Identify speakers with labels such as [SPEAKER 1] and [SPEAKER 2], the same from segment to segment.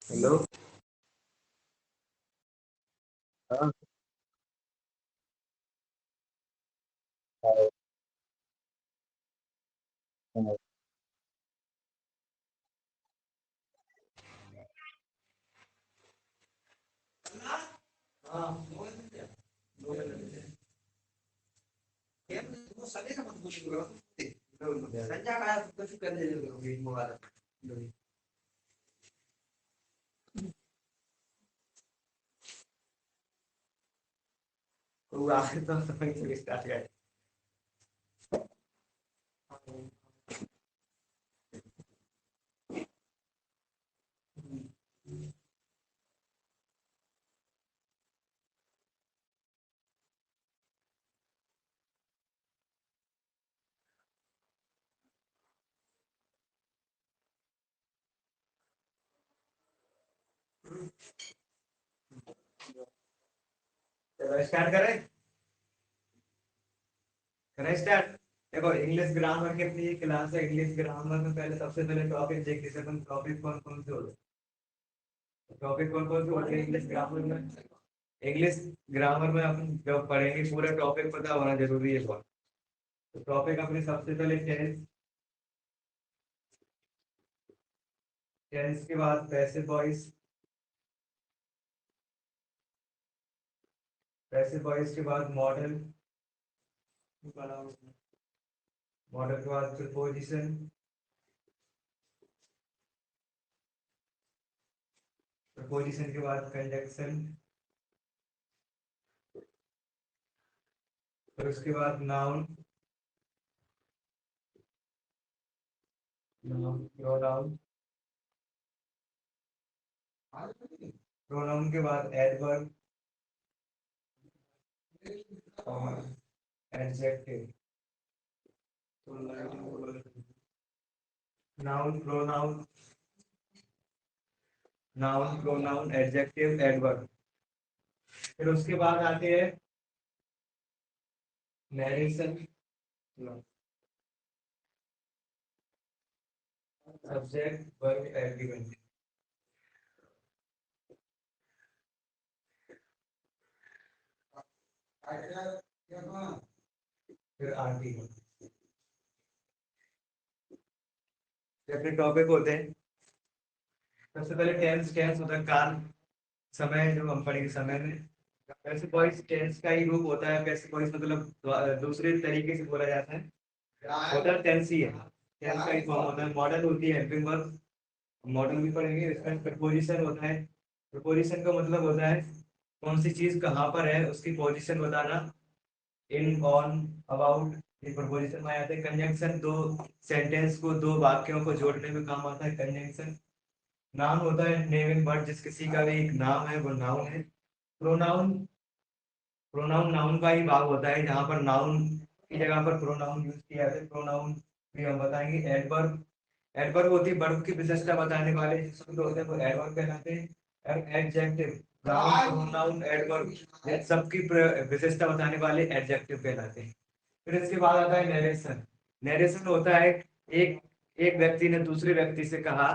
[SPEAKER 1] Hello. हाँ। हाँ। हाँ। वो आखिर तो समझ से स्टार्ट कर। चलो स्टार्ट करें। करें स्टार्ट। देखो, इंग्लिश ग्रामर की अपनी क्लास है। इंग्लिश ग्रामर में पहले सबसे पहले टॉपिक देख जैसे अपन टॉपिक कौन कौन से होते हैं। टॉपिक कौन कौन से होते हैं इंग्लिश ग्रामर में। इंग्लिश ग्रामर में अपन जब पढ़ेंगे पूरा टॉपिक पता होना जरूरी है बहुत। तो टॉपिक अपने सबसे पहले टेंस। टेंस के बाद पैसिव वॉइस। पैसिव वॉइस के बाद मॉडल। मॉडल के बाद प्रीपोजिशन। प्रीपोजिशन के बाद कंजक्शन। फिर उसके बाद नाउन। प्रोनाउन। प्रोनाउन के बाद एडवर्ब और adjective. Noun pronoun. Noun pronoun adjective adverb. फिर उसके बाद आते हैं नरेशन। Subject verb agreement. फिर आर्टिकल। अपने टॉपिक होते हैं। सबसे पहले टेंस। टेंस होता है काल, समय, जो हम पढ़ेंगे समय में। पैसिव वॉइस टेंस का ही रूप होता है। पैसिव वॉइस मतलब दूसरे तरीके से बोला जाता है। होता है टेंस ही है। टेंस का ही फॉर्म होता है। मॉडल होती है हेल्पिंग वर्ब। मॉडल भी पढ़ेंगे। इसमें प्रपोजिशन होता है। प्रपोजिशन का मतलब होता है कौन सी चीज कहाँ पर है उसकी पोजीशन बताना। इन, ऑन, अबाउट, ये प्रपोजिशन में आते हैं। कंजंक्शन दो सेंटेंस को, दो वाक्यों को जोड़ने में काम आता है कंजंक्शन। नाउन होता है नेमिंग वर्ड, जिस किसी का भी एक नाम है वो नाउन है। प्रोनाउन। प्रोनाउन नाउन का ही भाग होता है जहाँ पर नाउन की जगह पर प्रोनाउन यूज किया जाता है। प्रोनाउन भी हम बताएंगे। एडवर्ब। एडवर्ब होती है वर्ब की विशेषता बताने वाले जो शब्द होते हैं वो एडवर्ब कहलाते हैं। और एडजेक्टिव, नाउन प्रोनाउन एडवर्ब, ये सबकी विशेषता बताने वाले एडजेक्टिव कहलाते हैं। फिर इसके बाद आता है नरेशन। नरेशन होता है एक एक व्यक्ति ने दूसरे व्यक्ति से कहा,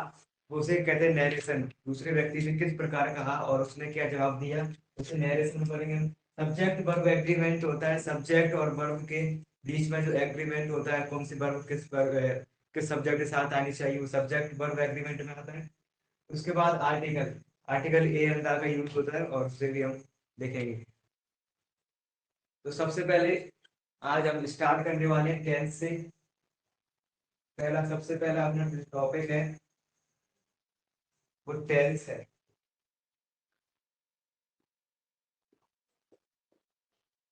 [SPEAKER 1] उसे कहते हैं नरेशन। दूसरे व्यक्ति ने किस प्रकार कहा और उसने क्या जवाब दिया, उसे नरेशन बोलेंगे। सब्जेक्ट वर्ब एग्रीमेंट होता है। सब्जेक्ट और वर्ब के बीच में जो एग्रीमेंट होता है, कौन सी वर्ब किस सब्जेक्ट के साथ आनी चाहिए, वो सब्जेक्ट वर्ब एग्रीमेंट में आता है। उसके बाद आर्टिकल। आर्टिकल ए एंड का यूज होता है और उसे भी हम देखेंगे। तो सबसे पहले आज हम स्टार्ट करने वाले हैं टेंस से। पहला सबसे पहला अपना टॉपिक है वो टेंस है।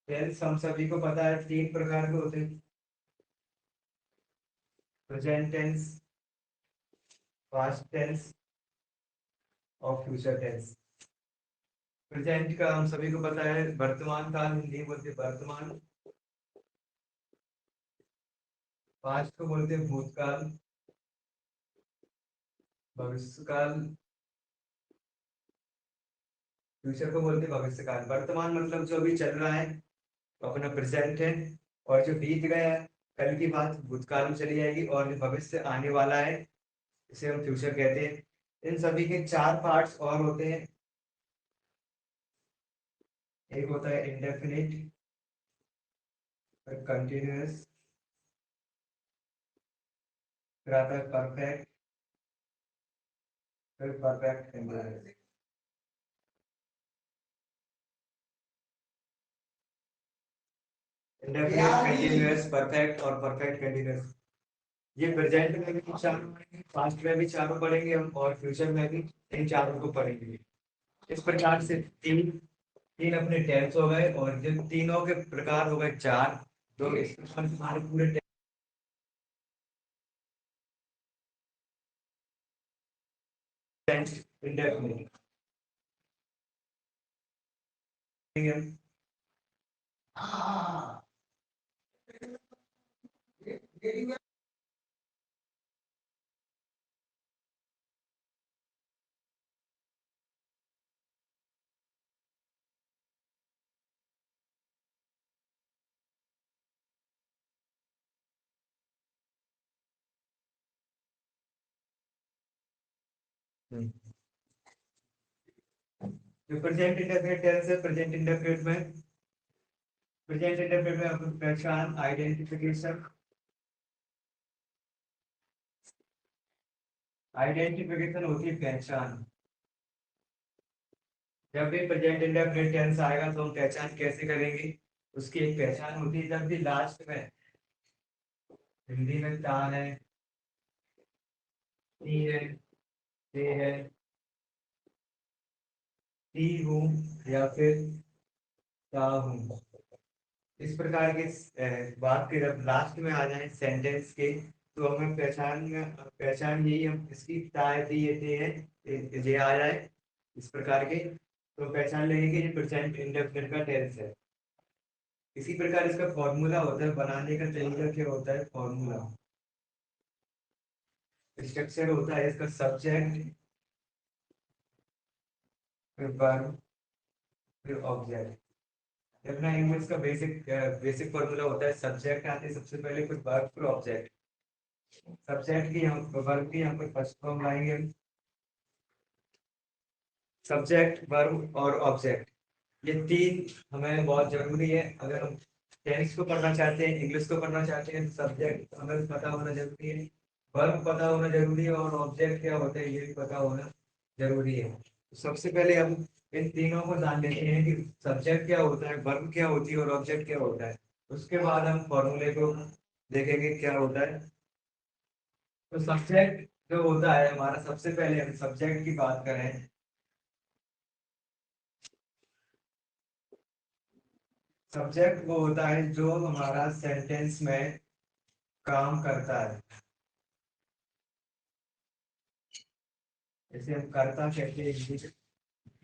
[SPEAKER 1] टेंस हम सभी को पता है तीन प्रकार के होते हैं। प्रेजेंट टेंस, पास्ट टेंस और फ्यूचर टेंस। प्रेजेंट का हम सभी को पता है वर्तमान काल, हिंदी में बोलते हैं वर्तमान। पास्ट को बोलते हैं भूतकाल, भविष्यकाल। फ्यूचर को बोलते हैं भविष्यकाल। वर्तमान मतलब जो अभी चल रहा है तो अपना प्रेजेंट है। और जो बीत गया है कल की बात भूतकाल में चली जाएगी और जो भविष्य आने वाला है इसे हम फ्यूचर कहते हैं। इन सभी के चार पार्ट्स और होते हैं। एक होता है इंडेफिनिट, फिर कंटिन्यूअस, फिर आता है परफेक्ट, फिर perfect continuous. Indefinite, continuous, perfect और परफेक्ट कंटिन्यूअस, ये प्रेजेंट में भी चारों पढ़ेंगे, पास्ट में भी चारों पढ़ेंगे हम और फ्यूचर में भी इन चारों को पढ़ेंगे। इस प्रकार से तीन तीन अपने टेंस हो गए और जो तीनों के प्रकार हो गए चार। तो इस प्रकार से हमारे पूरे टेंस इंडेफिनिट जो प्रेजेंट इंडेफिनिट टेंस है, प्रेजेंट इंडेफिनिट में अपन पहचान, आइडेंटिफिकेशन, आइडेंटिफिकेशन होती है पहचान। जब भी प्रेजेंट इंडेफिनिट टेंस आएगा तो हम पहचान कैसे करेंगे, उसकी एक पहचान होती है। जब भी लास्ट में हिंदी में ता है, ती है, ते है, ती हूँ या फिर ता हूँ, इस प्रकार के बात के जब लास्ट में आ जाए सेंटेंस के तो हमें पहचान यही हम इसकी ताय ती ये ते है, ये आ जाए इस प्रकार के तो पहचान लेंगे कि ये प्रेजेंट इंडेफिनिट का टेंस है। इसी प्रकार इसका फॉर्मूला होता है, बनाने का तरीका क्या होता है, फॉर्मूला स्ट्रक्चर होता है इसका, सब्जेक्ट, फिर वर्ब, फिर ऑब्जेक्ट। अपना इंग्लिश का बेसिक फॉर्मूला होता है, सब्जेक्ट आते हैं सबसे पहले, फिर वर्ब, फिर ऑब्जेक्ट। सब्जेक्ट की हम वर्ब की यहाँ पर फर्स्ट फॉर्म लाएंगे हम, सब्जेक्ट, वर्ब और ऑब्जेक्ट। ये तीन हमें बहुत जरूरी है। अगर हम टेंस को पढ़ना चाहते हैं, इंग्लिश को पढ़ना चाहते हैं, सब्जेक्ट हमें पता होना जरूरी है, वर्ब पता होना जरूरी है और ऑब्जेक्ट क्या होता है ये भी पता होना जरूरी है। तो सबसे पहले हम इन तीनों को जान लेते हैं कि सब्जेक्ट क्या होता है, वर्ब क्या होती है और ऑब्जेक्ट क्या होता है। उसके बाद हम फॉर्मूले को देखेंगे क्या होता है। तो सब्जेक्ट जो होता है हमारा, सबसे पहले हम सब्जेक्ट की बात करें। सब्जेक्ट वो होता है जो हमारा सेंटेंस में काम करता है। जैसे हम करता कहते हैं इंग्लिश,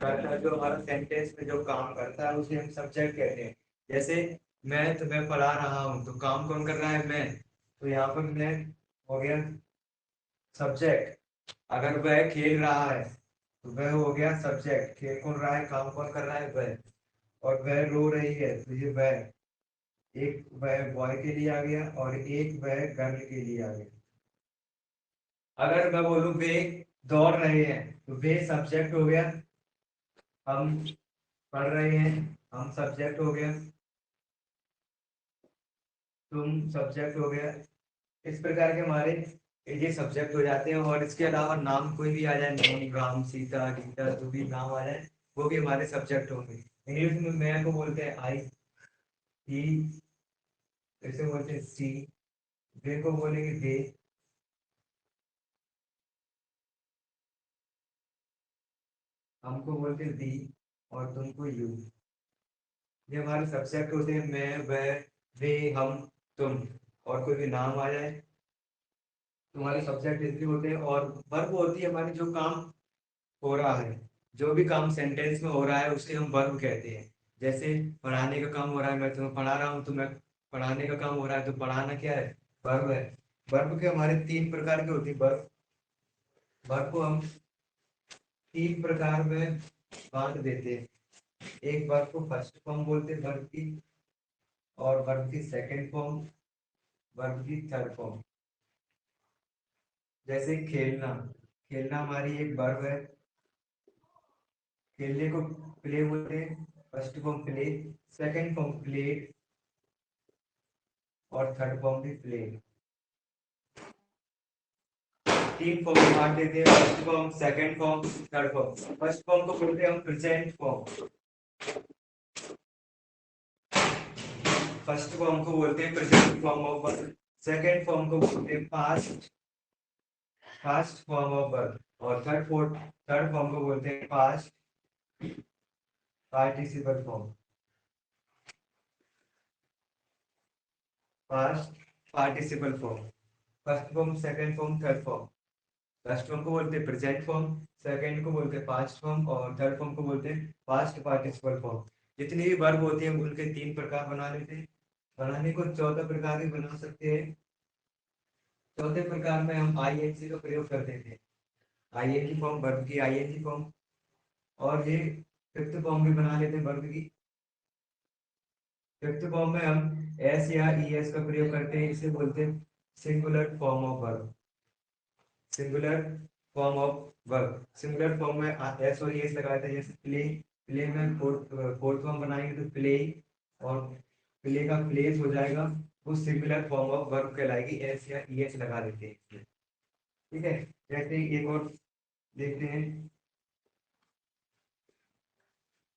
[SPEAKER 1] करता जो हमारा सेंटेंस में जो काम करता है उसे हम सब्जेक्ट कहते हैं। जैसे मैं तुम्हें पढ़ा रहा हूँ, तो काम कौन कर रहा है, मैं। तो यहाँ पर मैं हो गया सब्जेक्ट। अगर वह खेल रहा है तो वह हो गया सब्जेक्ट, खेल कौन रहा है, काम कौन कर रहा है, वह। और वह रो रही है तो ये वह, एक वह बॉय के लिए आ गया और एक वह गर्ल के लिए आ गया। अगर मैं बोलूं वे दौड़ रहे हैं तो वे सब्जेक्ट हो गया, हम पढ़ रहे हैं हम सब्जेक्ट हो गया, तुम सब्जेक्ट हो गया। इस प्रकार के हमारे ये सब्जेक्ट हो जाते हैं। और इसके अलावा नाम कोई भी आ जाए, नैनी, राम, सीता, गीता, जो भी नाम आ जाए वो भी हमारे सब्जेक्ट होंगे। इंग्लिश में मैं को बोलते हैं आई, ही, ऐसे बोलते हैं सी, वे को बोलेंगे दे, हमको बोलते हैं दी और तुमको यू। ये हमारे सब्जेक्ट होते हैं, मैं, वह, वे, हम, तुम। और कोई भी नाम आ जाए तुम्हारे सब्जेक्ट इसलिए होते हैं। और वर्ब होती है हमारी, जो काम हो रहा है, जो भी काम सेंटेंस में हो रहा है उसे हम वर्ब कहते हैं। जैसे पढ़ाने का काम हो रहा है, मैं तुम्हें पढ़ा रहा हूँ, तो मैं पढ़ाने का काम हो रहा है, तो पढ़ाना क्या है, वर्ब है। वर्ब के हमारे तीन प्रकार के होती है वर्ब। वर्ब को हम तीन प्रकार में बांट देते हैं। एक वर्ब को फर्स्ट फॉर्म बोलते हैं वर्ब की, और वर्ब की सेकंड फॉर्म, वर्ब की थर्ड फॉर्म। जैसे खेलना, खेलना हमारी एक वर्ब है। खेलने को प्ले बोलते हैं, first form play, second form played और थर्ड फॉर्म भी प्ले। तीन फॉर्म बांट देते हैं, first form, second form, third form. First form को बोलते हैं हम प्रेजेंट फॉर्म। फर्स्ट फॉर्म को बोलते हैं present form of verb. Second form को बोलते हैं past, past form of verb. और थर्ड फॉर्म को बोलते हैं past participle form. Past participle form, first form, second form, third form. First form को बोलते हैं प्रेजेंट फॉर्म, सेकंड को बोलते हैं पास्ट फॉर्म और थर्ड फॉर्म को बोलते हैं पास्ट पार्टिसिपल फॉर्म। जितनी भी वर्ब होती है उनके तीन प्रकार बना लेते हैं। बनाने को चौथा प्रकार भी बना सकते हैं। चौथे प्रकार में हम आईएनजी का प्रयोग करते थे। आईएनजी फॉर्म, वर्ब की आईएनजी फॉर्म। और ये फिफ्थ फॉर्म भी बना लेते हैं वर्ब की। फिफ्थ फॉर्म में हम एस या ईएस का प्रयोग करते हैं, इसे बोलते हैं singular form of verb. Singular form of verb, singular form में एस और ईएस लगाया था। जैसे प्ले, प्ले में फोर्थ फॉर्म बनाएंगे तो प्ले, और प्ले का प्लेस हो जाएगा, वो सिंगुलर फॉर्म ऑफ वर्ब कहलाएगी। एस या ईएस लगा देते हैं इसमें। ठीक है, जैसे एक और देखते हैं,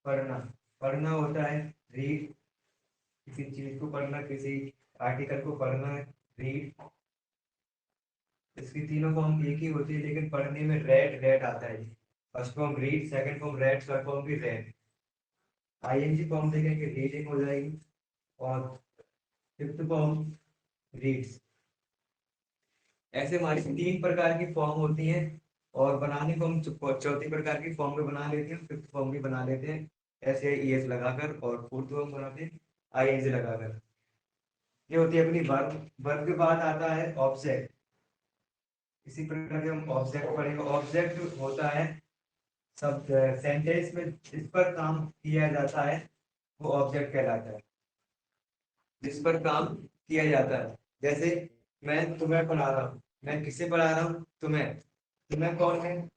[SPEAKER 1] पढ़ना। पढ़ना होता है रीड, किसी चीज को पढ़ना, किसी आर्टिकल को पढ़ना, रीड। इसकी तीनों फॉर्म एक ही होती है, लेकिन पढ़ने में रेड रेड आता है। First form read, second form red, third form भी रेड। आईएनजी फॉर्म देखेंगे रीडिंग हो जाएगी, और फिफ्थ फॉर्म रीड्स। ऐसे हमारी तीन प्रकार की फॉर्म होती हैं। और बनाने को हम चौथी प्रकार की फॉर्म भी बना लेते हैं, फिफ्थ फॉर्म भी बना लेते हैं ऐसे ईएस लगाकर, और फोर्थ फॉर्म बनाते हैं आईएनजी लगाकर। ये होती है अपनी वर्ब। वर्ब के बाद आता है ऑब्जेक्ट। इसी प्रकार से हम ऑब्जेक्ट पढ़ेंगे। ऑब्जेक्ट होता है सब सेंटेंस में जिस पर काम किया जाता है वो ऑब्जेक्ट कहलाता है। जिस पर काम किया जाता है, जैसे मैं तुम्हें पढ़ा रहा हूँ। मैं किसे पढ़ा रहा हूँ? तुम्हें। तुम्हें कौन है?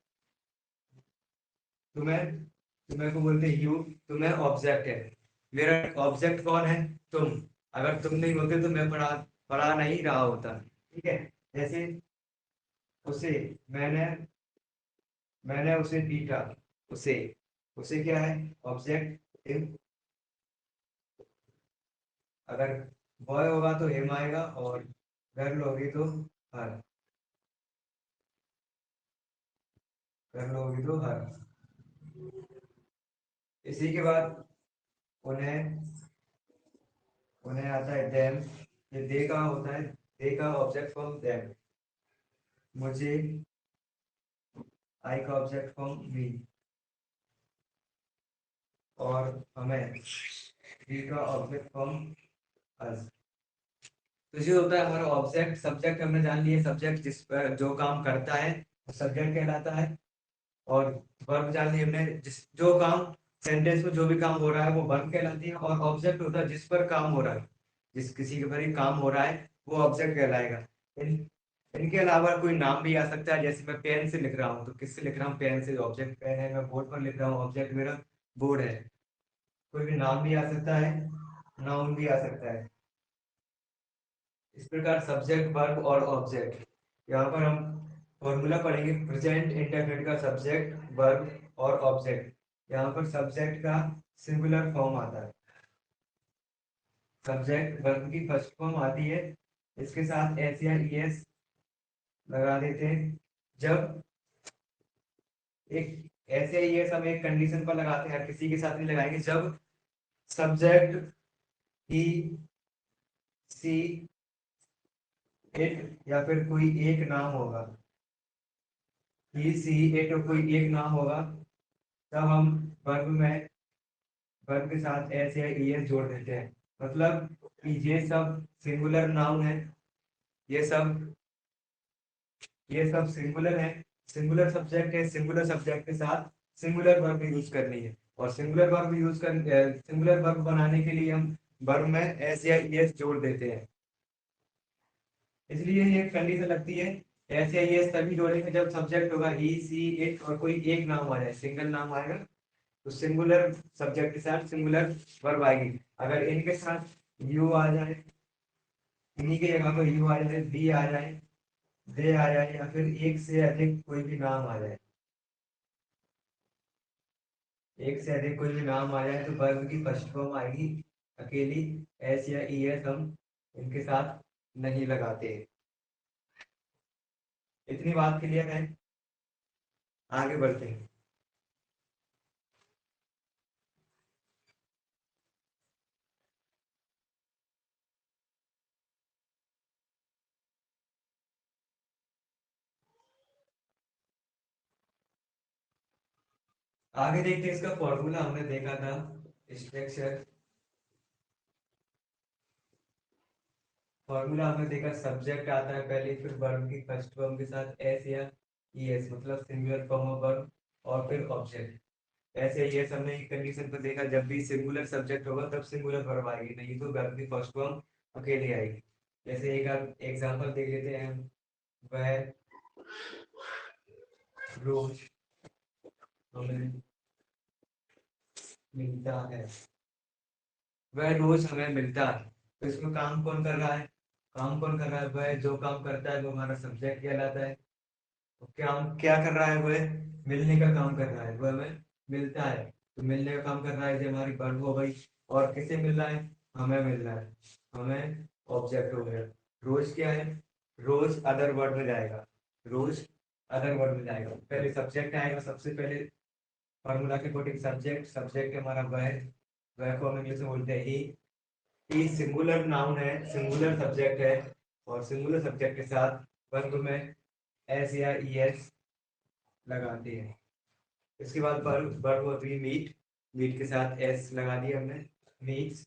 [SPEAKER 1] तुम्हें, तुम्हें को बोलते हैं यू। तुम्हें ऑब्जेक्ट है, मेरा ऑब्जेक्ट कौन है? तुम। अगर तुम नहीं होते तो मैं पढ़ा पढ़ा नहीं रहा होता। ठीक है, जैसे उसे, मैंने मैंने उसे पीटा। उसे, उसे क्या है? ऑब्जेक्ट। अगर बॉय होगा तो हिम आएगा, और गर्ल होगी तो हर। गर्ल होगी तो हर। इसी के बाद उन्हें, उन्हें आता है देम। ये दे का होता है, दे का ऑब्जेक्ट फॉर्म देम। मुझे, आई का ऑब्जेक्ट फॉर्म मी। और हमें, वी का ऑब्जेक्ट फॉर्म अस। तो ये होता है हमारा ऑब्जेक्ट। सब्जेक्ट हमने जान लिया, सब्जेक्ट जिस पर जो काम करता है सब्जेक्ट कहलाता है। और वर्ब जान लिया हमने, जिस जो काम, सेंटेंस में जो भी काम हो रहा है वो वर्ब कहलाती है। और ऑब्जेक्ट होता है जिस पर काम हो रहा है, जिस किसी के पर ही काम हो रहा है वो ऑब्जेक्ट कहलाएगा। इन इनके अलावा कोई नाम भी आ सकता है। जैसे मैं पेन से लिख रहा हूँ तो किससे लिख रहा हूँ? पेन से, ऑब्जेक्ट पेन है। मैं बोर्ड पर लिख रहा हूँ, ऑब्जेक्ट मेरा बोर्ड है। कोई भी नाम भी आ सकता है, नाउन भी आ सकता है। इस प्रकार सब्जेक्ट, वर्ब और ऑब्जेक्ट। यहाँ पर हम फॉर्मूला पढ़ेंगे प्रेजेंट इंडेफिनिट का, सब्जेक्ट, वर्ब और ऑब्जेक्ट। यहाँ पर सब्जेक्ट का सिंगुलर फॉर्म आता है। सब्जेक्ट वर्ब की फर्स्ट फॉर्म आती है, इसके साथ एस या ईएस लगा देते हैं। जब एक एस या ईएस हम एक कंडीशन पर लगाते हैं, हर किसी के साथ नहीं लगाएंगे। जब सब्जेक्ट ही, सी, इट या फिर कोई एक नाम होगा, ही, सी, इट कोई एक नाम होगा, तब हम वर्ब में, वर्ब के साथ एस या ईएस जोड़ देते हैं। मतलब कि ये सब सिंगुलर नाउन है, ये सब ये सब सिंगुलर है, सिंगुलर सब्जेक्ट है। सिंगुलर सब्जेक्ट के साथ सिंगुलर वर्ब यूज करनी है। और सिंगुलर वर्ब यूज कर, सिंगुलर वर्ब बनाने के लिए हम वर्ब में एस या ईएस जोड़ देते हैं। इसलिए ये कंडीशन लगती है ऐसे ये तभी जोड़ेंगे जब सब्जेक्ट होगा ही सी इट और कोई एक नाम आ जाए, सिंगल नाम आएगा तो सिंगुलर सब्जेक्ट के साथ सिंगुलर वर्ब आएगी। अगर इनके साथ यू आ जाए, इन्हीं की जगह पर यू आ जाए, बी आ जाए, दे आ जाए, या फिर एक से अधिक कोई भी नाम आ जाए, एक से अधिक कोई भी नाम आ जाए तो वर्ब की फर्स्ट फॉर्म आएगी अकेली, एस या ई एस हम इनके साथ नहीं लगाते। इतनी बात क्लियर है, आगे बढ़ते हैं। आगे देखते हैं इसका फॉर्मूला, हमने देखा था स्ट्रक्चर। फॉर्मूला हमने देखा, सब्जेक्ट आता है पहले, फिर वर्ब की फर्स्ट फॉर्म के साथ एस या ई एस मतलब सिंगुलर फॉर्म ऑफ वर्ब, और फिर ऑब्जेक्ट। ऐसे ये हमने कंडीशन पर देखा, जब भी सिंगुलर सब्जेक्ट होगा तब सिंगुलर वर्ब आएगी, नहीं तो वर्ब की फर्स्ट फॉर्म अकेले आएगी। जैसे एक एग्जांपल देख लेते हैं हम, वह रोज हमें मिलता है, वह रोज हमें मिलता है। तो इसमें काम कौन कर रहा है, काम कौन कर रहा है, वह जो काम करता है वो हमारा सब्जेक्ट कहलाता है। तो क्या क्या कर रहा है, वह मिलने का काम कर रहा है, वह हमें मिलता है, तो मिलने का काम कर रहा है जो हमारी वर्ब हो गई। और किसे मिल रहा है, हमें मिल रहा है, हमें ऑब्जेक्ट हो गया। रोज क्या है, रोज अदर वर्ड में जाएगा, रोज अदर वर्ड में जाएगा, पहले सब्जेक्ट आएगा सबसे पहले। फॉर्मूला के अकॉर्डिंग सब्जेक्ट, सब्जेक्ट हमारा वह को हम इंग्लिश में बोलते हैं ही सिंगुलर नाउन है, सिंगुलर सब्जेक्ट है, और सिंगुलर सब्जेक्ट के साथ वर्ब में एस या ई एस लगाते हैं। इसके बाद वर्ब वर्ब होती है मीट, मीट के साथ एस लगा दिया हमने, मीट्स।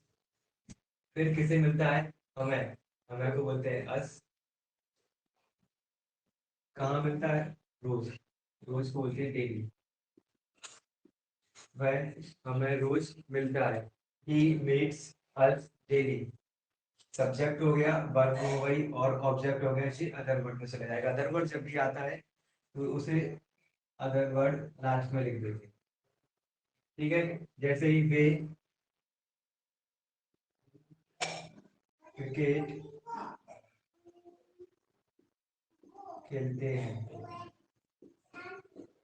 [SPEAKER 1] फिर किसे मिलता है, हमें, हमें को बोलते हैं अस। कहाँ मिलता है, रोज, रोज को बोलते हैं डेली, वह हमें रोज मिलता है। He meets us daily, subject हो गया, वर्ब हो गई, और ऑब्जेक्ट हो गया, इसी अदर वर्ड में चला जाएगा। अदर वर्ड जब भी आता है तो उसे अदर वर्ड लास्ट में लिख देंगे। ठीक है, जैसे ही वे क्रिकेट खेलते हैं,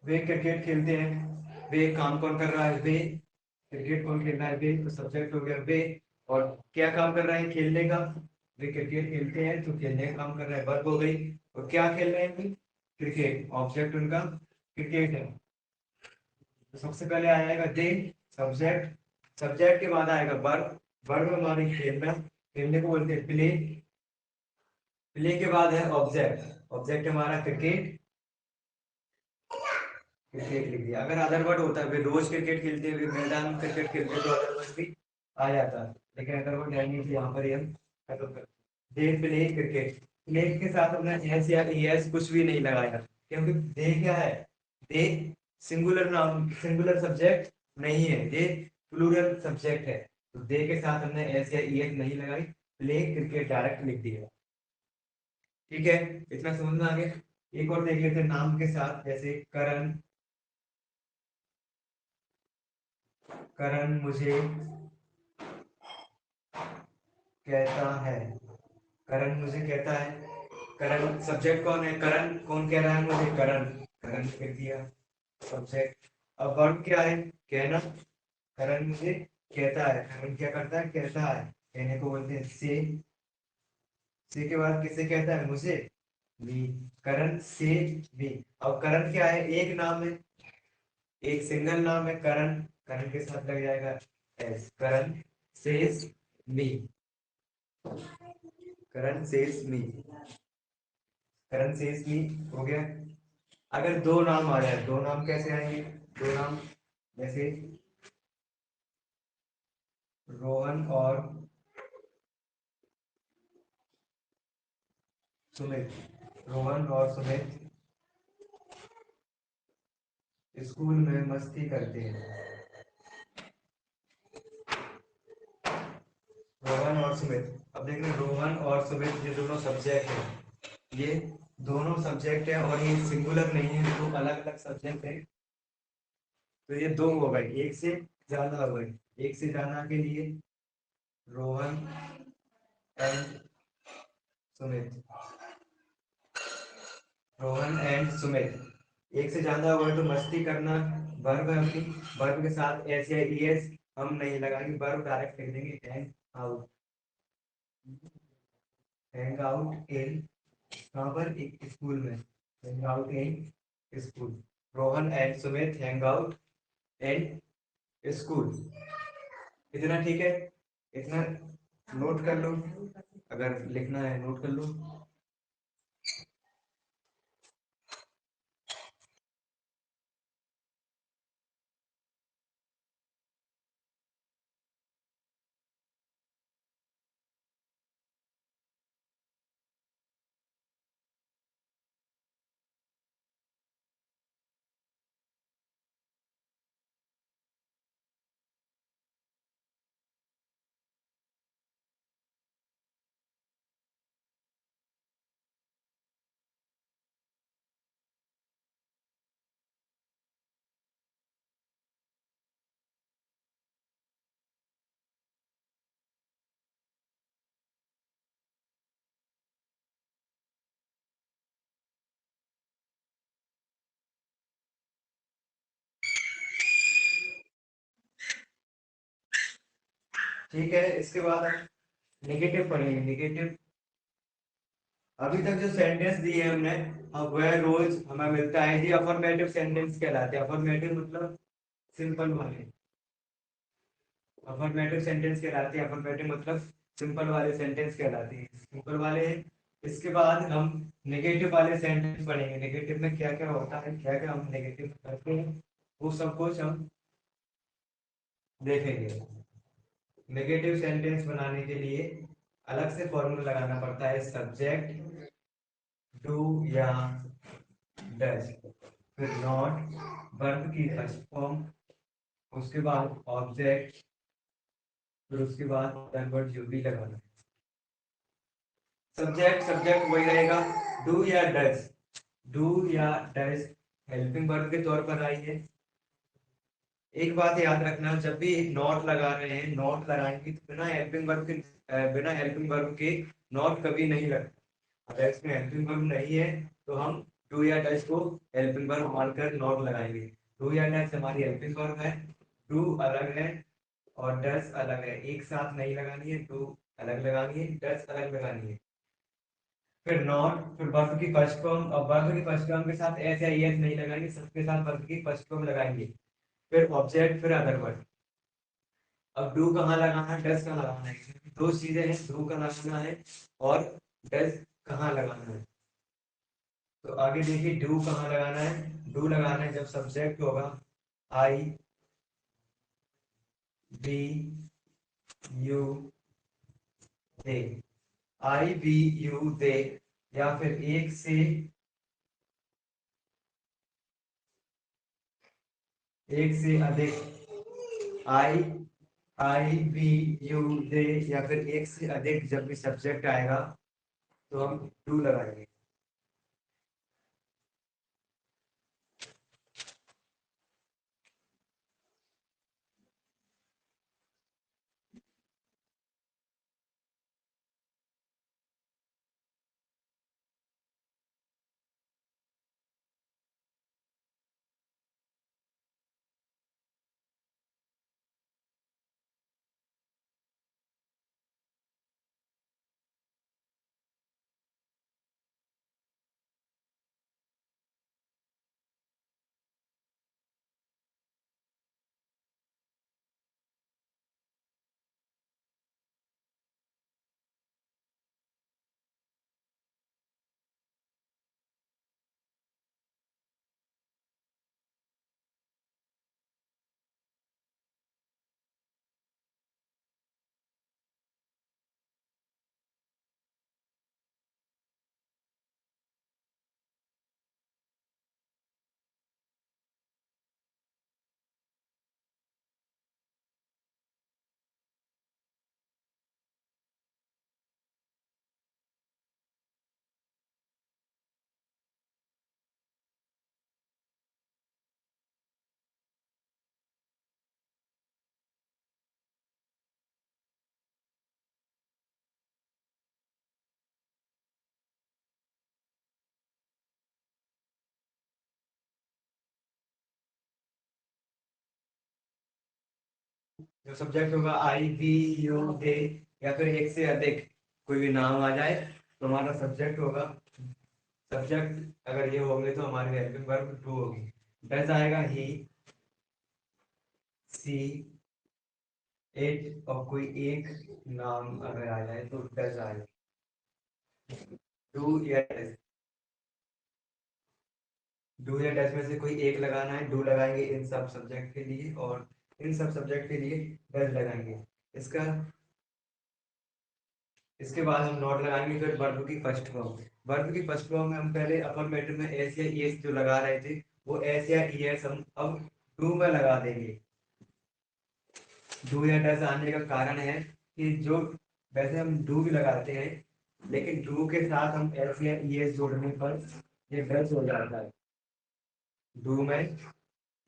[SPEAKER 1] वे क्रिकेट खेलते हैं, वे काम कौन कर रहा है, वे क्रिकेट कौन खेल रहा है, वे तो सब्जेक्ट हो गया वे। और क्या काम कर रहा है, खेलने का, वे क्रिकेट खेलते हैं तो खेलने का काम कर रहा है, वर्ब हो गई। और क्या खेल रहे हैं, क्रिकेट, ऑब्जेक्ट उनका क्रिकेट है। तो सबसे पहले आएगा दे, सब्जेक्ट, सब्जेक्ट के बाद आएगा वर्ब, वर्ब हमारे खेलना, खेलने को बोलते हैं प्ले, प्ले के बाद है ऑब्जेक्ट, ऑब्जेक्ट हमारा क्रिकेट, क्रिकेट लिख दिया। अगर अदर वर्ड होता है, वे रोज क्रिकेट खेलते हैं, वे मैदान में क्रिकेट खेलते हैं, तो अदर वर्ड भी आ जाता है, लेकिन अदर वर्ड है नहीं, तो यहाँ पर ही हम खत्म कर दे प्ले क्रिकेट। प्ले के साथ हमने एस या एस कुछ भी नहीं लगाया, क्योंकि दे क्या है, दे सिंगुलर नाउन, सिंगुलर सब्जेक्ट नहीं है, दे प्लूरल सब्जेक्ट है, तो दे के साथ हमने एस या एस नहीं लगाई, प्ले क्रिकेट डायरेक्ट लिख दिया। ठीक है, इतना समझ में आ गया। एक और देख लेते हैं नाम के साथ, जैसे करण, करण मुझे कहता है, करण मुझे कहता है, करण सब्जेक्ट कौन है, करण कौन कह रहा है मुझे, करण, करण कह दिया सब्जेक्ट। अब वर्ब क्या है, कहना, करण मुझे कहता है, करण क्या करता है, कहता है, कहने को बोलते हैं से के बाद किसे कहता है, मुझे, मी, करण से मी। अब करण क्या है, एक नाम है, एक सिंगल नाम है करण, करण के साथ लग जाएगा एस, करण सेज मी, करण सेज मी, करण सेज मी हो गया। अगर दो नाम आ जाए, दो नाम कैसे आएंगे, दो नाम जैसे रोहन और सुमित, रोहन और सुमित स्कूल में मस्ती करते हैं, रोहन और सुमित। अब देख रहे हैं, रोहन और सुमित ये दोनों सब्जेक्ट है, ये दोनों सब्जेक्ट है और ये सिंगुलर नहीं है, दो अलग अलग सब्जेक्ट है। तो ये दो हो गए, एक से ज्यादा हो गए। एक से ज्यादा के लिए रोहन एंड सुमित, रोहन एंड सुमित। एक से ज्यादा हुआ तो मस्ती करना वर्ब है अपनी, वर्ब के साथ एस या ईएस हम नहीं लगाएंगे, वर्ब डायरेक्ट लिख देंगे hang out. Hang out in, कहाँ पर, एक स्कूल में, hang out in school. Rohan and Sumit hang out in school. इतना ठीक है, इतना नोट कर लो, अगर लिखना है नोट कर लो। ठीक है, इसके बाद नेगेटिव पढ़ेंगे। नेगेटिव, अभी तक जो सेंटेंस दिए हैं हमने, अब वह रोज हमें मिलता है, ये अफर्मेटिव सेंटेंस कहलाते हैं। अफर्मेटिव मतलब सिंपल वाले, अफर्मेटिव सेंटेंस कहलाते हैं। अफर्मेटिव मतलब सिंपल वाले सेंटेंस कहलाते हैं, सिंपल वाले। इसके बाद हम नेगेटिव वाले सेंटेंस पढ़ेंगे। नेगेटिव में क्या क्या होता है, क्या क्या हम नेगेटिव करते हैं, वो सब कुछ हम देखेंगे। नेगेटिव सेंटेंस बनाने के लिए अलग से फॉर्मूला लगाना पड़ता है, सब्जेक्ट डू या डज, फिर नॉट, वर्ब की फर्स्ट फॉर्म, उसके बाद ऑब्जेक्ट, फिर उसके बाद वर्ब जो भी लगाना है। सब्जेक्ट, सब्जेक्ट वही रहेगा, डू या डज। डू या डज हेल्पिंग वर्ब के तौर पर आई है। एक बात याद रखना, जब भी नॉट लगा रहे हैं, नॉट लगाएंगे तो बिना हेल्पिंग वर्ब के, बिना हेल्पिंग वर्ब के नॉट कभी नहीं लगता। अगर इसमें हेल्पिंग वर्ब नहीं है तो हम डू या डज को हेल्पिंग वर्ब मानकर नॉट लगाएंगे। डू या डज हमारी हेल्पिंग वर्ब है, डू अलग है और डज अलग है, एक साथ नहीं लगानी है। डू अलग लगानी है, डज अलग लगानी है। फिर नॉट, फिर वर्ब की फर्स्ट फॉर्म, अब वर्ब की फर्स्ट फॉर्म के साथ एस या एस नहीं लगाएंगे, सबके साथ वर्ब की फर्स्ट फॉर्म लगाएंगे। फिर ऑब्जेक्ट, फिर अदर वर्ड। अब डू कहाँ लगाना है, डज कहाँ लगाना है, दो चीजें हैं, डू का लगाना है और डज कहाँ लगाना है। तो आगे देखिए, डू कहाँ लगाना है। डू लगाना है जब सब्जेक्ट होगा I we you they, I we you they, या फिर एक से अधिक, आई आई बी यू दे, या फिर एक से अधिक जब भी सब्जेक्ट आएगा तो हम डू लगाएंगे। जो सब्जेक्ट होगा आई वी यू दे, या फिर एक से अधिक कोई भी नाम आ जाए तो हमारा सब्जेक्ट होगा। सब्जेक्ट अगर ये होंगे तो हमारी हेल्पिंग वर्ब टू होगी। डज आएगा ही, सी, इट, और कोई एक नाम अगर आ जाए तो डज आएगा। डू या डज, डू या डज में से कोई एक लगाना है, डू लगाएंगे इन सब सब्जेक्ट के लिए, और इन सब सब्जेक्ट के लिए डज लगाएंगे। इसका इसके बाद हम नॉट लगाएंगे फिर वर्ब की फर्स्ट फॉर्म। वर्ब की फर्स्ट फॉर्म में हम पहले अफर्मेटिव में एस या ईएस जो लगा रहे थे, वो एस या ईएस हम अब डू में लगा देंगे। डू या डज आने का कारण है कि जो वैसे हम डू भी लगाते हैं, लेकिन डू के साथ हम एस या ईएस जोड़ने पर ये डज हो जाता है। डू में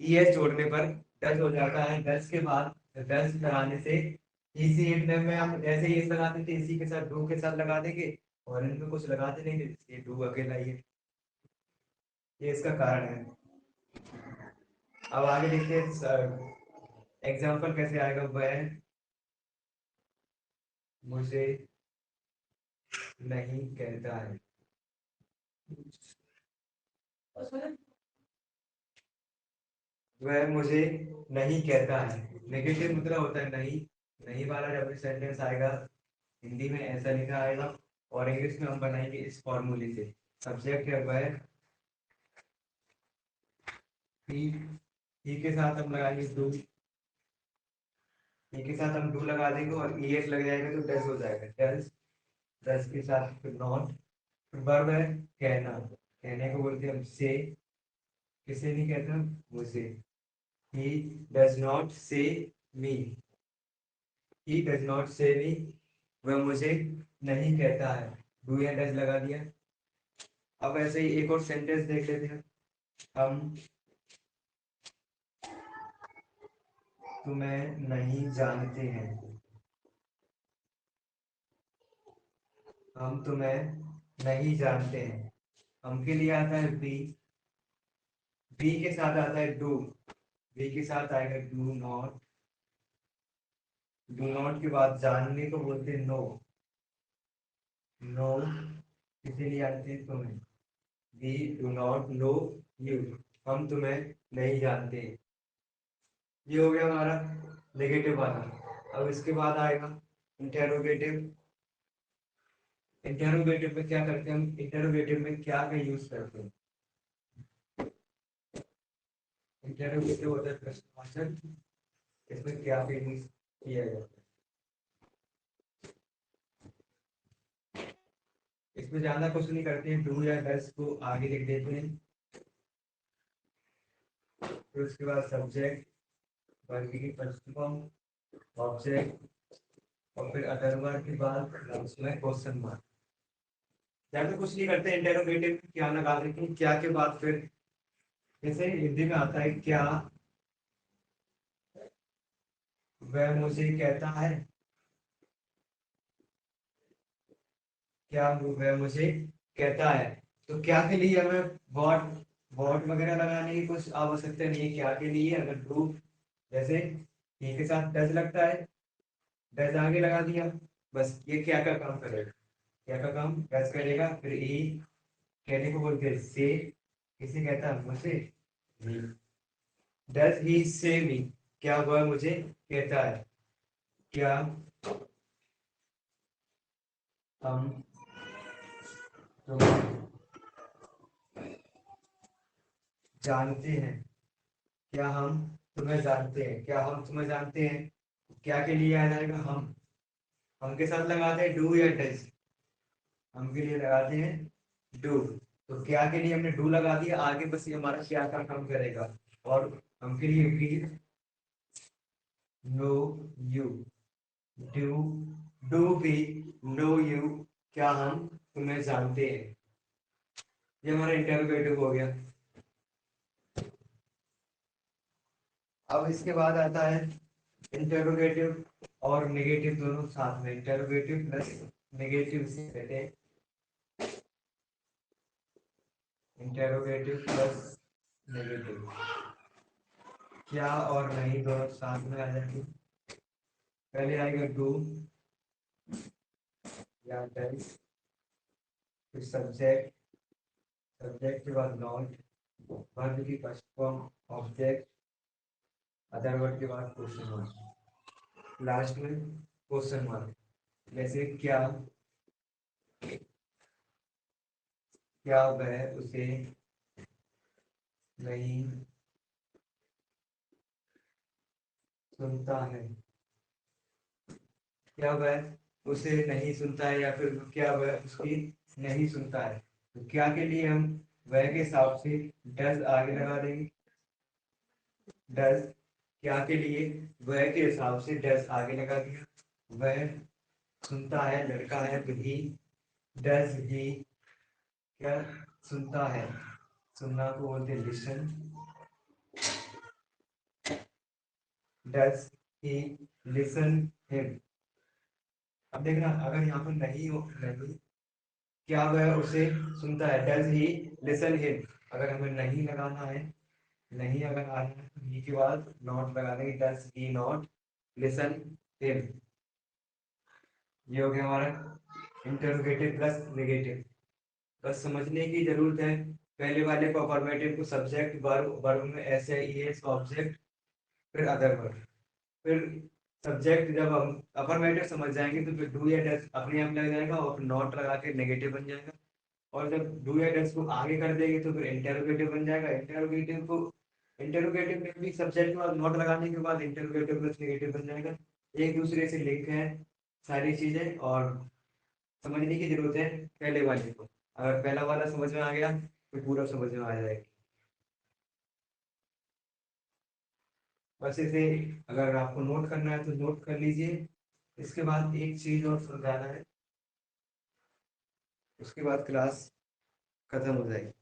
[SPEAKER 1] ईएस जोड़ने पर डज हो जाता है। डज के बाद डज लगाने से इसी एक में हम ऐसे ही इस लगाते थे, इसी के साथ डू के साथ लगा देंगे, और इनमें कुछ लगाते नहीं थे, इसलिए डू अकेला ही है। ये इसका कारण है। अब आगे देखते हैं एग्जाम्पल कैसे आएगा। वह मुझे नहीं कहता है। वह मुझे नहीं कहता है, नेगेटिव मुद्रा होता है नहीं। नहीं वाला जब भी सेंटेंस आएगा हिंदी में ऐसा लिखा आएगा, और इंग्लिश में हम बनाएंगे इस फॉर्मूले से। सब्जेक्ट है वह, ही के साथ हम लगाएंगे डू, ही के साथ हम डू लगा देंगे और ई एस लग जाएगा तो डज हो जाएगा। डज, डज के साथ फिर नॉट, फिर वर्ब है कहना, कहने को बोलते हैं हम से। किसे नहीं कहते हम, मुझे। ही डज नॉट से मी, ही डज नॉट से मी, वह मुझे नहीं कहता है। डू या डज लगा दिया। अब ऐसे ही एक और सेंटेंस देख लेते हैं। हम तुम्हें नहीं जानते हैं। हम तुम्हें नहीं जानते हैं, हम के लिए आता है बी, बी के साथ आता है डू, बी के साथ आएगा डू नॉट, डू नॉट के बाद जानने को बोलते हैं नो, नो किसी लिए आते हैं तुम्हें। We do not know you, हम तुम्हें नहीं जानते। ये हो गया हमारा नेगेटिव वाला। अब इसके बाद आएगा इंटेरोगेटिव। इंटेरोगेटिव में क्या करते हैं हम, इंटेरोगेटिव में क्या का यूज करते हैं। इंटेरोगेटिव होता है प्रश्नवाचक, इसमें क्या का यूज किया जाता है। इसमें ज्यादा कुछ नहीं करते हैं, डू या डज को आगे लिख देते हैं, फिर उसके बाद सब्जेक्ट, वर्ग की फर्स्ट फॉर्म, ऑब्जेक्ट, और फिर अदर वर्ग के बाद उसमें क्वेश्चन मार्क। ज्यादा कुछ नहीं करते, इंटेरोगेटिव क्या लगा देते हैं, क्या के बाद फिर जैसे हिंदी में आता है क्या, वह मुझे कहता है, क्या वह मुझे कहता है। तो क्या के लिए हमें वॉट, वॉट वगैरह लगाने की कुछ आवश्यकता नहीं है। क्या के लिए अगर डू जैसे ही के साथ डज लगता है, डज आगे लगा दिया, बस ये क्या का काम करेगा, क्या का काम डज करेगा। फिर ई कहने को बोलते हैं से, किसे कहता है, मुझे। डज ही से मी, क्या वह मुझे कहता है। क्या हम तुम्हें जानते हैं, क्या हम तुम्हें जानते हैं, क्या हम तुम्हें जानते हैं। क्या के लिए आ जाएगा हम के साथ लगाते हैं डू या डज, हम के लिए लगाते हैं डू। तो क्या के लिए हमने डू लगा दिया, आगे बस ये हमारा क्या का काम करेगा। और हम के लिए भी नो यू, डू, डू भी नो यू, क्या हम तुम्हें जानते हैं। ये हमारा इंटरोगेटिव हो गया। अब इसके बाद आता है इंटरोगेटिव और नेगेटिव दोनों साथ में, इंटरोगेटिव प्लस नेगेटिव से कहते हैं। इंटरोगेटिव प्लस नेगेटिव, क्या और नहीं दोनों साथ में आ जाएंगे। पहले आएगा डू या डज, फिर सब्जेक्ट, सब्जेक्ट के बाद नॉट, वर्ब की first form object, other word के बाद क्वेश्चन मार्क, लास्ट में क्वेश्चन मार्क। जैसे क्या, क्या वह उसे नहीं सुनता है, क्या वह उसे नहीं सुनता है, या फिर क्या वह उसकी नहीं सुनता है। तो क्या के लिए हम वह के हिसाब से डज आगे लगा देंगे, डज, क्या के लिए वह के हिसाब से डज आगे लगा दिया, वह सुनता है, लड़का है तो ही, डज ही क्या सुनता है, सुनना को बोलते listen, does he listen him. अब देखना अगर यहाँ पर नहीं हो, नहीं, क्या वह उसे सुनता है, डज ही लिसन हिम, अगर हमें नहीं लगाना है, नहीं अगर आना है तो ही के बाद नॉट लगा देंगे, does he not listen him. ये हो गया हमारा इंटरोगेटिव प्लस नेगेटिव। बस समझने की जरूरत है, पहले वाले को अफर्मेटिव को सब्जेक्ट वर्ब, वर्ब में ऐसे ही है ऑब्जेक्ट, फिर अदर वर्ब, फिर सब्जेक्ट जब हम अफर्मेटिव समझ जाएंगे तो फिर डू या डज अपने आप लग जाएगा और नॉट लगा के नेगेटिव बन जाएगा। और जब डू या डज को आगे कर देंगे तो फिर इंटेरोगेटिव बन जाएगा। इंटेरोगेटिव को, इंटेरोगेटिव में भी सब्जेक्ट के बाद नॉट लगाने के बाद इंटेरोगेटिव प्लस नेगेटिव बन जाएगा। एक दूसरे से लिंक है सारी चीजें, और समझने की जरूरत है पहले वाले को। अगर पहला वाला समझ में आ गया तो पूरा समझ में आ जाएगा। बस इसे अगर आपको नोट करना है तो नोट कर लीजिए। इसके बाद एक चीज और समझाना है, उसके बाद क्लास खत्म हो जाएगी।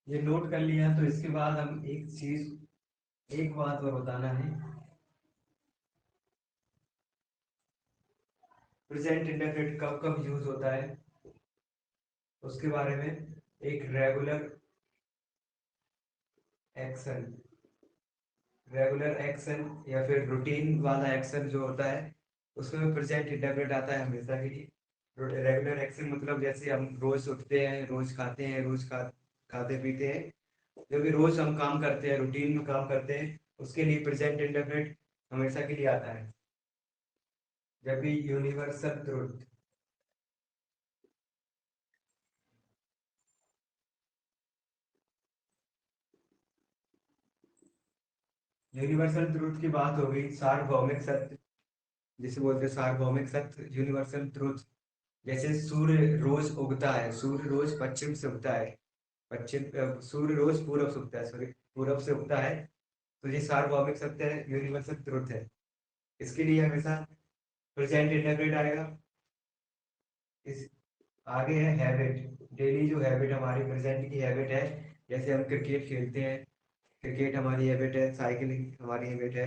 [SPEAKER 1] ये नोट कर लिया तो इसके बाद हम एक चीज, एक बात और बताना है। प्रेजेंट इंडेफिनिट कब कब यूज होता है उसके बारे में। एक रेगुलर एक्शन, रेगुलर एक्शन या फिर रूटीन वाला एक्शन जो होता है उसमें प्रेजेंट इंडेफिनिट आता है हमेशा के लिए। रेगुलर एक्शन मतलब जैसे हम रोज उठते हैं, रोज खाते हैं, खाते पीते हैं, जो भी रोज हम काम करते हैं, रूटीन में काम करते हैं, उसके लिए प्रेजेंट इंडेफिनिट हमेशा के लिए आता है। जब भी यूनिवर्सल ट्रुथ, यूनिवर्सल ट्रुथ की बात हो गई, सार्वभौमिक सत्य जिसे बोलते हैं, सार्वभौमिक सत्य यूनिवर्सल ट्रुथ। जैसे सूर्य रोज उगता है, सूर्य रोज पश्चिम से उगता है, सूर्य रोज पूरब से उगता है, सॉरी पूरब से उगता है। तो ये सार्वभौमिक सत्य है, यूनिवर्सल ट्रुथ है। इसके लिए हमेशा प्रेजेंट इंडेफिनिट आएगा। इस आगे है हैबिट, डेली जो हैबिट हमारी प्रेजेंट की हैबिट है, जैसे हम क्रिकेट खेलते हैं, क्रिकेट हमारी हैबिट है, साइकिलिंग हमारी हैबिट है,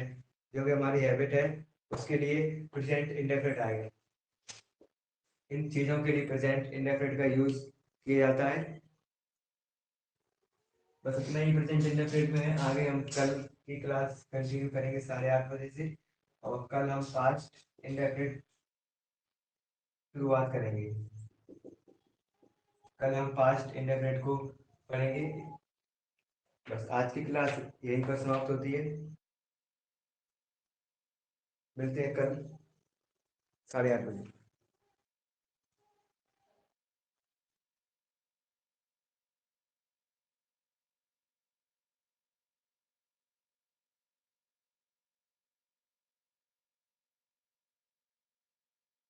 [SPEAKER 1] जो भी हमारी हैबिट है उसके लिए प्रेजेंट इंडेफिनिट आएगा। इन चीज़ों के लिए प्रेजेंट इंडेफिनिट का यूज किया जाता है। बस इतना ही प्रेजेंट इंडेफिनिट में है। आगे हम कल की क्लास कंटिन्यू करेंगे 8:30 बजे से, और कल हम पास्ट इंडेफिनिट शुरुआत करेंगे। कल हम पास्ट इंडेफिनिट को पढ़ेंगे। बस आज की क्लास यहीं पर समाप्त होती है। मिलते हैं कल 8:30 बजे।